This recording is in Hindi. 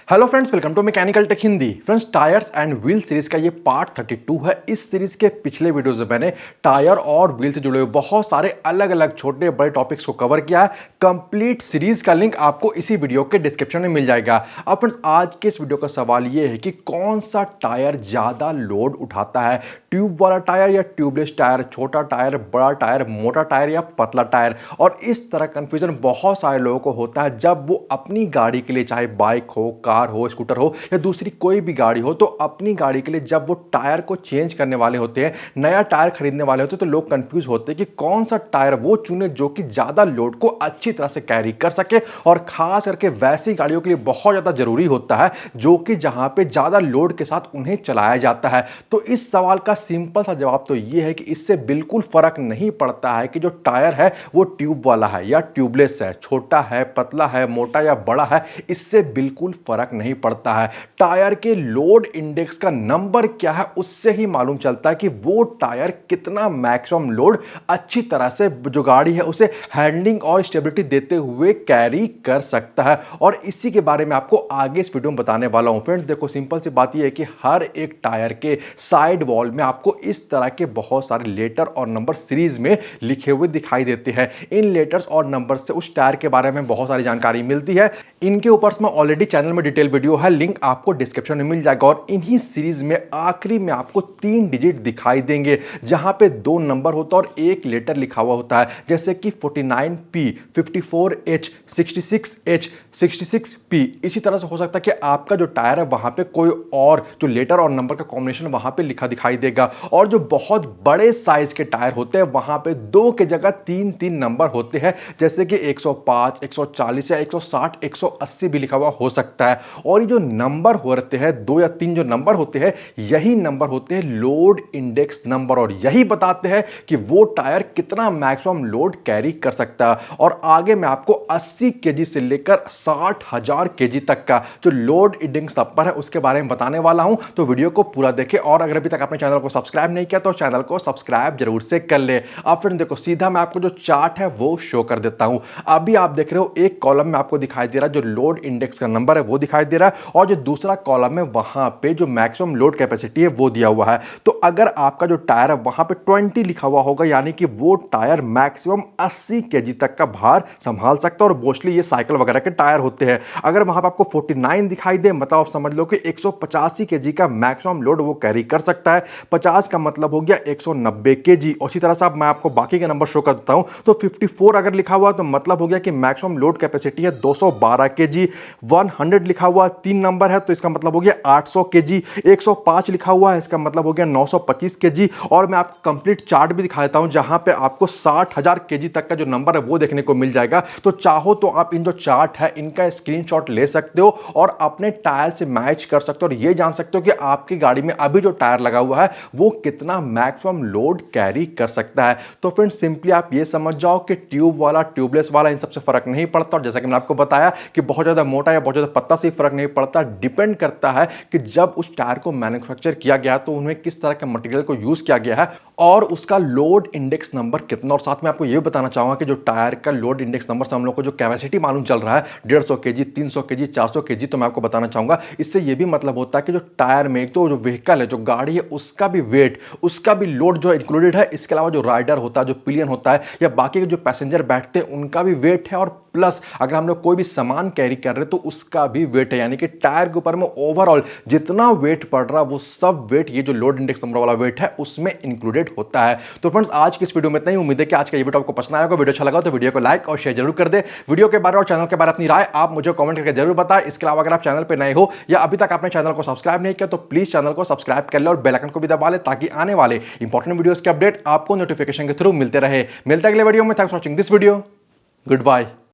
Hello friends, welcome to mechanical tech Hindi. Friends, tyres and wheel series का ये पार्ट 32 है। इस सीरीज के पिछले वीडियोस में मैंने टायर और व्हील से जुड़े हुए बहुत सारे अलग अलग छोटे बड़े टॉपिक्स को कवर किया है। कंप्लीट सीरीज का लिंक आपको इसी वीडियो के डिस्क्रिप्शन में मिल जाएगा। अब फ्रेंड्स, आज के इस वीडियो का सवाल ये है कि कौन सा टायर ज्यादा लोड उठाता है, ट्यूब वाला टायर या ट्यूबलेस टायर, छोटा टायर, बड़ा टायर, मोटा टायर या पतला टायर। और इस तरह कंफ्यूजन बहुत सारे लोगों को होता है जब वो अपनी गाड़ी के लिए, चाहे बाइक हो, कार हो, स्कूटर हो या दूसरी कोई भी गाड़ी हो, तो अपनी गाड़ी के लिए जब वो टायर को चेंज करने वाले होते हैं, नया टायर खरीदने वाले होते हैं, तो लोग कंफ्यूज होते हैं कि कौन सा टायर वो चुने जो कि ज्यादा लोड को अच्छी तरह से कैरी कर सके। और खास करके वैसी गाड़ियों के लिए बहुत ज्यादा जरूरी होता है जो कि जहां पे ज्यादा लोड के साथ उन्हें चलाया जाता है। तो इस सवाल का सिंपल सा जवाब तो यह है कि इससे बिल्कुल फर्क नहीं पड़ता है कि जो टायर है वो ट्यूब वाला है या ट्यूबलेस है, छोटा है, पतला है, मोटा या बड़ा है, इससे बिल्कुल फर्क नहीं पड़ता है। टायर के लोड इंडेक्स का नंबर क्या है उससे ही मालूम चलता है कि वो टायर कितना मैक्सिमम लोड अच्छी तरह से जो गाड़ी है उसे हैंडलिंग और स्टेबिलिटी देते हुए कैरी कर सकता है। और इसी के बारे में आपको आगे इस वीडियो में बताने वाला हूं। फ्रेंड्स देखो, सिंपल सी बात यह है कि हर एक टायर के साइड वॉल में आपको इस तरह के बहुत सारे लेटर और नंबर सीरीज में लिखे हुए दिखाई देते हैं। इन लेटर्स और नंबर से उस टायर के बारे में बहुत सारी जानकारी मिलती है। इनके ऊपर में ऑलरेडी चैनल में डिटेल वीडियो है, लिंक आपको डिस्क्रिप्शन में मिल जाएगा। और इन्हीं सीरीज में आखिरी में आपको 3 डिजिट दिखाई देंगे जहां पे 2 नंबर होता है और एक लेटर लिखा हुआ होता है, जैसे कि 49P, 54H, 66H, 66P। इसी तरह से हो सकता है कि आपका जो टायर है वहां पे कोई और जो लेटर और नंबर का कॉम्बिनेशन वहां पे लिखा दिखाई देगा। और जो बहुत बड़े साइज के टायर होते हैं वहां पे 2 के जगह 3 नंबर होते हैं, जैसे कि 105, 140 या 160, 180 भी लिखा हुआ हो सकता है। और ये जो नंबर होते हैं, 2 या 3 जो नंबर होते हैं, यही नंबर होते हैं लोड इंडेक्स नंबर, और यही बताते हैं कि वो टायर कितना मैक्सिमम लोड कैरी कर सकता है। और आगे मैं आपको 80 केजी से लेकर 60,000 केजी तक का जो लोड इंडेक्स नंबर है उसके बारे में बताने वाला हूं। तो वीडियो को पूरा देखें, और अगर अभी तक आपने चैनल को सब्सक्राइब नहीं किया तो चैनल को सब्सक्राइब जरूर से कर ले। अब फिर देखो, सीधा मैं आपको जो चार्ट है वो शो कर देता हूं। अभी आप देख रहे हो एक कॉलम में आपको दिखाई दे रहा है जो लोड इंडेक्स का नंबर है वो दिखाई दे रहा है, और जो दूसरा कॉलम है वहां पे जो मैक्सिमम लोड कैपेसिटी है वो दिया हुआ है। तो अगर आपका जो टायर है वहां पे 20 लिखा हुआ होगा, यानी कि वो टायर मैक्सिमम 80 केजी तक का भार संभाल सकता है। और मोस्टली ये साइकिल वगैरह के टायर होते हैं। अगर वहां पर आपको 49 दिखाई दे, मतलब आप समझ लो कि 185 केजी का मैक्सिमम लोड वो कैरी कर सकता है। 50 का मतलब हो गया 190 केजी। उसी तरह से मैं आपको बाकी के नंबर शो कर देता हूं। तो 54 अगर लिखा हुआ तो मतलब हो गया कि मैक्सिमम लोड कैपेसिटी है 212 केजी। 100 लिखा हुआ 3 नंबर है तो इसका मतलब हो गया 800 केजी। 105 लिखा हुआ है, इसका मतलब हो गया 925 केजी। और मैं आपको कंप्लीट चार्ट भी दिखा देता हूं जहां पे आपको 60,000 केजी तक का जो नंबर है वो देखने को मिल जाएगा। तो चाहो तो आप इन जो चार्ट है इनका स्क्रीनशॉट ले सकते हो और अपने टायर से मैच कर सकते हो, और ये जान सकते हो कि आपकी गाड़ी में अभी जो टायर लगा हुआ है वो कितना मैक्सिमम लोड कैरी कर सकता है। तो फ्रेंड्स, सिंपली आप ये समझ जाओ कि ट्यूब वाला, ट्यूबलेस वाला, इन सबसे फर्क नहीं पड़ता। और जैसा कि मैंने आपको बताया कि बहुत ज्यादा मोटा या बहुत ज्यादा पतला से फर्क नहीं पड़ता। डिपेंड करता है कि जब उस टायर को मैन्युफैक्चर किया गया तो उन्हें किस तरह के मटेरियल को यूज किया गया है और उसका लोड इंडेक्स नंबर कितना। और साथ में आपको यह बताना चाहूंगा कि जो टायर का लोड इंडेक्स नंबर से हम लोग को जो कैपेसिटी मालूम चल रहा है 150 केजी, 300 केजी, 400 केजी, तो मैं आपको बताना चाहूंगा इससे यह भी मतलब होता है कि जो टायर में तो जो व्हीकल है, जो गाड़ी है, उसका भी वेट, उसका भी लोड जो इंक्लूडेड है। इसके अलावा जो राइडर होता है, जो पिलियन होता है, या बाकी के जो पैसेंजर बैठते हैं उनका भी वेट है। और प्लस अगर हम लोग कोई भी सामान कैरी कर रहे हैं तो उसका भी वेट है, यानी कि टायर के ऊपर में ओवरऑल जितना वेट पड़ रहा है वो सब वेट, ये जो लोड इंडेक्स नंबर वाला वेट है, उसमें इंक्लूडेड होता है। तो फ्रेंड्स, आज की इस वीडियो में इतना ही। उम्मीद है कि आज का ये वीडियो आपको पसंद आएगा। वीडियो अच्छा लगा तो वीडियो को लाइक और शेयर जरूर कर दे। वीडियो के बारे और चैनल के बारे में अपनी राय आप मुझे कमेंट करके जरूर बताएं। इसके अलावा अगर आप चैनल पर नए हो या अभी तक आपने चैनल को सब्सक्राइब नहीं किया तो प्लीज चैनल को सब्सक्राइब कर ले और बेल आइकन को भी दबा ले, ताकि आने वाले इंपॉर्टेंट वीडियोस के अपडेट आपको नोटिफिकेशन के थ्रू मिलते रहे। मिलते अगले वीडियो में। Thanks for watching this video. Good bye.